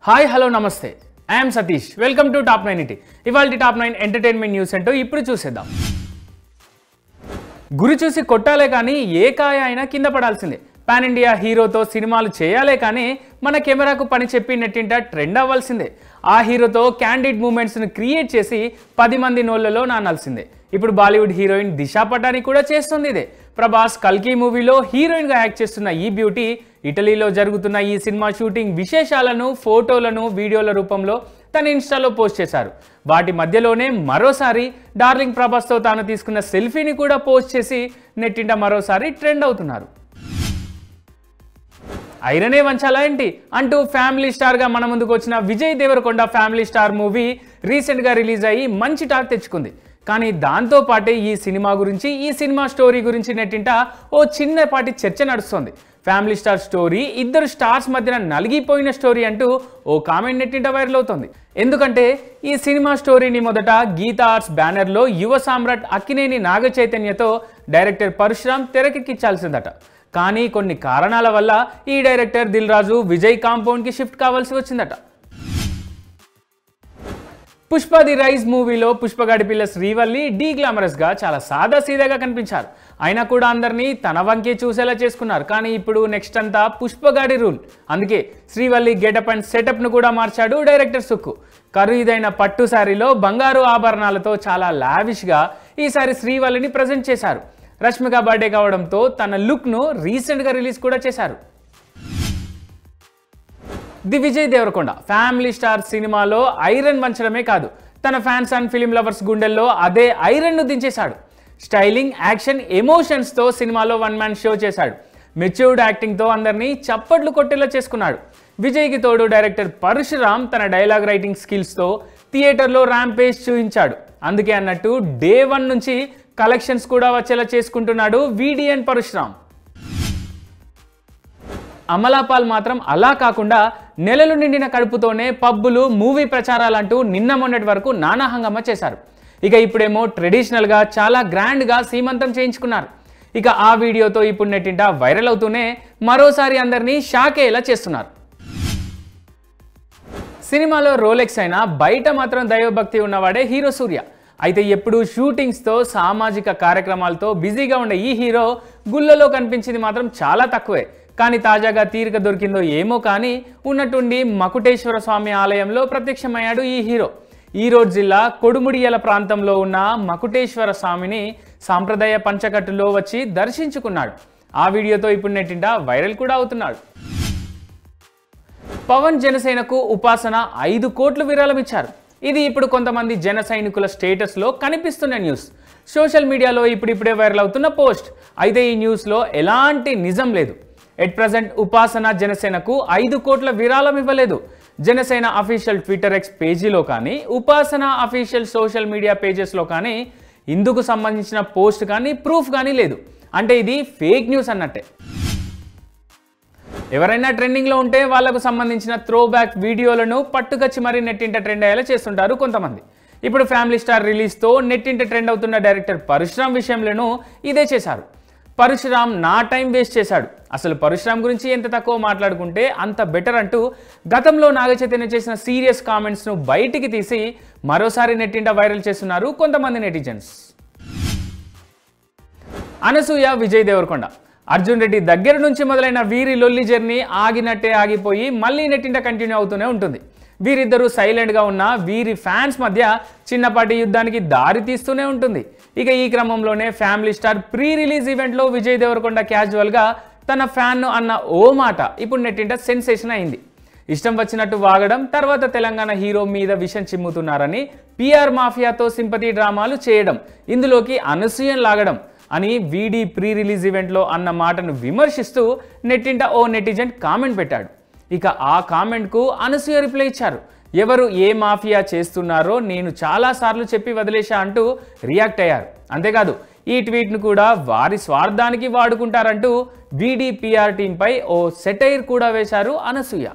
Hi hello నమస్తే I am Satish welcome to top 9 ఇవాల్టి top 9 entertainment news ఏంటో ఇప్పుడు చూసేద్దాం. గురి చూసి కొట్టాలే కానీ ఏ కాయ అయినా కింద పడాల్సిందే. పాన్ ఇండియా హీరోతో సినిమాలు చేయాలే కానీ మన కెమెరాకు పని చెప్పి నెట్టింట ట్రెండ్ అవ్వాల్సిందే. ఆ హీరోతో క్యాండిడ్ మూమెంట్స్ను క్రియేట్ చేసి 10 మంది నోళ్లలో నానాల్సిందే. ఇప్పుడు బాలీవుడ్ హీరోయిన్ దిశా పటాని కూడా చేస్తుంది ఇదే. ప్రభాస్ కల్కి మూవీలో హీరోయిన్గా యాక్ట్ చేస్తున్న ఈ బ్యూటీ ఇటలీలో జరుగుతున్న ఈ సినిమా షూటింగ్ విశేషాలను ఫోటోలను వీడియోల రూపంలో తన ఇన్స్టాలో పోస్ట్ చేశారు. వాటి మధ్యలోనే మరోసారి డార్లింగ్ ప్రభాస్తో తాను తీసుకున్న సెల్ఫీని కూడా పోస్ట్ చేసి నెట్టింట మరోసారి ట్రెండ్ అవుతున్నారు. ఐరనే వంచాలా ఏంటి అంటూ ఫ్యామిలీ స్టార్గా మన ముందుకు వచ్చిన Vijay Deverakonda family star movie రీసెంట్గా రిలీజ్ అయ్యి మంచి టాక్ తెచ్చుకుంది. కానీ దాంతో పాటే ఈ సినిమా గురించి ఈ సినిమా స్టోరీ గురించి నెట్టింట ఓ చిన్నపాటి చర్చ నడుస్తుంది. ఫ్యామిలీ స్టార్ స్టోరీ ఇద్దరు స్టార్స్ మధ్యన నలిగిపోయిన స్టోరీ అంటూ ఓ కామెంట్ నెట్టింట వైరల్ అవుతుంది. ఎందుకంటే ఈ సినిమా స్టోరీని మొదట గీతా ఆర్ట్స్ బ్యానర్లో యువ సామ్రాట్ అక్కినేని నాగ చైతన్యతో డైరెక్టర్ పరశురామ్ తెరకెక్కించాల్సిందట. కానీ కొన్ని కారణాల వల్ల ఈ డైరెక్టర్ దిల్ రాజు విజయ్ కాంపౌండ్కి షిఫ్ట్ కావాల్సి వచ్చిందట. పుష్ప ది రైజ్ మూవీలో పుష్పగాడి పిల్ల శ్రీవల్లి డీ గ్లామరస్గా చాలా సాదా సీదాగా కనిపించారు. అయినా కూడా అందరినీ తన వంకే చూసేలా చేసుకున్నారు. కానీ ఇప్పుడు నెక్స్ట్ అంతా పుష్పగాడి రూల్. అందుకే శ్రీవల్లి గెటప్ అండ్ సెటప్ను కూడా మార్చాడు డైరెక్టర్ సుక్కు. ఖరీదైన పట్టు శారీలో బంగారు ఆభరణాలతో చాలా లావిష్గా ఈసారి శ్రీవల్లిని ప్రజెంట్ చేశారు. రష్మిక బర్త్డే కావడంతో తన లుక్ను రీసెంట్గా రిలీజ్ కూడా చేశారు. The Vijay Deverakonda family star సినిమాలో ఐరన్ వంచడమే కాదు, తన ఫ్యాన్స్ అండ్ ఫిలిం లవర్స్ గుండెల్లో అదే ఐరన్ను దించేశాడు. స్టైలింగ్, యాక్షన్, ఎమోషన్స్తో సినిమాలో వన్ మ్యాన్ షో చేశాడు. మెచ్యూర్డ్ యాక్టింగ్తో అందరినీ చప్పట్లు కొట్టేలా చేసుకున్నాడు. విజయ్కి తోడు డైరెక్టర్ పరశురామ్ తన డైలాగ్ రైటింగ్ స్కిల్స్తో థియేటర్లో ర్యాంపేజ్ చూపించాడు. అందుకే అన్నట్టు డే 1 నుంచి కలెక్షన్స్ కూడా వచ్చేలా చేసుకుంటున్నాడు VDN పరశురామ్. అమలాపాల్ మాత్రం అలా కాకుండా నెలలు నిండిన కడుపుతోనే పబ్బులు, మూవీ ప్రచారాలంటూ నిన్న మొన్నటి వరకు నానా హంగామా చేశారు. ఇక ఇప్పుడేమో ట్రెడిషనల్గా చాలా గ్రాండ్గా సీమంతం చేయించుకున్నారు. ఇక ఆ వీడియోతో ఇప్పుడు నెట్టింట వైరల్ అవుతూనే మరోసారి అందరినీ షాక్ అయ్యేలా చేస్తున్నారు. సినిమాలో రోలెక్స్ అయినా బయట మాత్రం దైవభక్తి ఉన్నవాడే హీరో సూర్య. అయితే ఎప్పుడు షూటింగ్స్తో సామాజిక కార్యక్రమాలతో బిజీగా ఉండే ఈ హీరో గుళ్ళలో కనిపించింది మాత్రం చాలా తక్కువే. కానీ తాజాగా తీరిక దొరికిందో ఏమో కానీ ఉన్నట్టుండి మకుటేశ్వర స్వామి ఆలయంలో ప్రత్యక్షమయ్యాడు ఈ హీరో. ఈరోడ్ జిల్లా కొడుముడియల ప్రాంతంలో ఉన్న మకుటేశ్వర స్వామిని సాంప్రదాయ పంచకట్టులో వచ్చి దర్శించుకున్నాడు. ఆ వీడియోతో ఇప్పుడు నెట్టింట వైరల్ కూడా అవుతున్నాడు. పవన్ జనసేనకు ఉపాసన 5 కోట్లు విరాళం ఇచ్చారు. ఇది ఇప్పుడు కొంతమంది జన సైనికుల స్టేటస్లో కనిపిస్తున్న న్యూస్. సోషల్ మీడియాలో ఇప్పుడిప్పుడే వైరల్ అవుతున్న పోస్ట్. అయితే ఈ న్యూస్లో ఎలాంటి నిజం లేదు. ఎట్ ప్రజెంట్ ఉపాసన జనసేనకు 5 కోట్ల విరాళం ఇవ్వలేదు. జనసేన అఫీషియల్ ట్విట్టర్ ఎక్స్ పేజీలో కానీ ఉపాసన అఫీషియల్ సోషల్ మీడియా పేజెస్లో కానీ ఇందుకు సంబంధించిన పోస్ట్ కానీ ప్రూఫ్ కానీ లేదు. అంటే ఇది ఫేక్ న్యూస్ అన్నట్టే. ఎవరైనా ట్రెండింగ్లో ఉంటే వాళ్లకు సంబంధించిన త్రో బ్యాక్ వీడియోలను పట్టుకొచ్చి మరీ నెట్టింట ట్రెండ్ అయ్యేలా చేస్తుంటారు కొంతమంది. ఇప్పుడు ఫ్యామిలీ స్టార్ రిలీజ్తో నెట్టింట ట్రెండ్ అవుతున్న డైరెక్టర్ పరశురామ్ విషయంలోనూ ఇదే చేశారు. పరశురామ్ నా టైం వేస్ట్ చేశాడు. అసలు పరశురామ్ గురించి ఎంత తక్కువ మాట్లాడుకుంటే అంత బెటర్ అంటూ గతంలో నాగ చైతన్య చేసిన సీరియస్ కామెంట్స్ను బయటికి తీసి మరోసారి నెట్టింట వైరల్ చేస్తున్నారు కొంతమంది నెటిజన్స్. అనసూయ విజయ్ దేవరకొండ అర్జున్ రెడ్డి దగ్గర నుంచి మొదలైన వీరి లొల్లి జర్నీ ఆగినట్టే ఆగిపోయి మళ్ళీ నెట్టింట కంటిన్యూ అవుతూనే ఉంటుంది. వీరిద్దరూ సైలెంట్గా ఉన్న వీరి ఫ్యాన్స్ మధ్య చిన్నపాటి యుద్ధానికి దారి తీస్తూనే ఉంటుంది. ఇక ఈ క్రమంలోనే ఫ్యామిలీ స్టార్ ప్రీ రిలీజ్ ఈవెంట్లో విజయ్ దేవరకొండ క్యాజువల్గా తన ఫ్యాన్ను అన్న ఓ మాట ఇప్పుడు నెట్టింట సెన్సేషన్ అయింది. ఇష్టం వచ్చినట్టు వాగడం, తర్వాత తెలంగాణ హీరో మీద విషం చిమ్ముతున్నారని PR మాఫియాతో సింపతి డ్రామాలు చేయడం, ఇందులోకి అనసూయను లాగడం అని వీడి ప్రీ రిలీజ్ ఈవెంట్లో అన్న మాటను విమర్శిస్తూ నెట్టింట ఓ నెటిజన్ కామెంట్ పెట్టాడు. ఇక ఆ కామెంట్కు అనసూయ రిప్లై ఇచ్చారు. ఎవరు ఏ మాఫియా చేస్తున్నారో నేను చాలాసార్లు చెప్పి వదిలేశా అంటూ రియాక్ట్ అయ్యారు. అంతేకాదు ఈ ట్వీట్ను కూడా వారి స్వార్థానికి వాడుకుంటారంటూ వీడి PR టీంపై ఓ సెటైర్ కూడా వేశారు అనసూయ.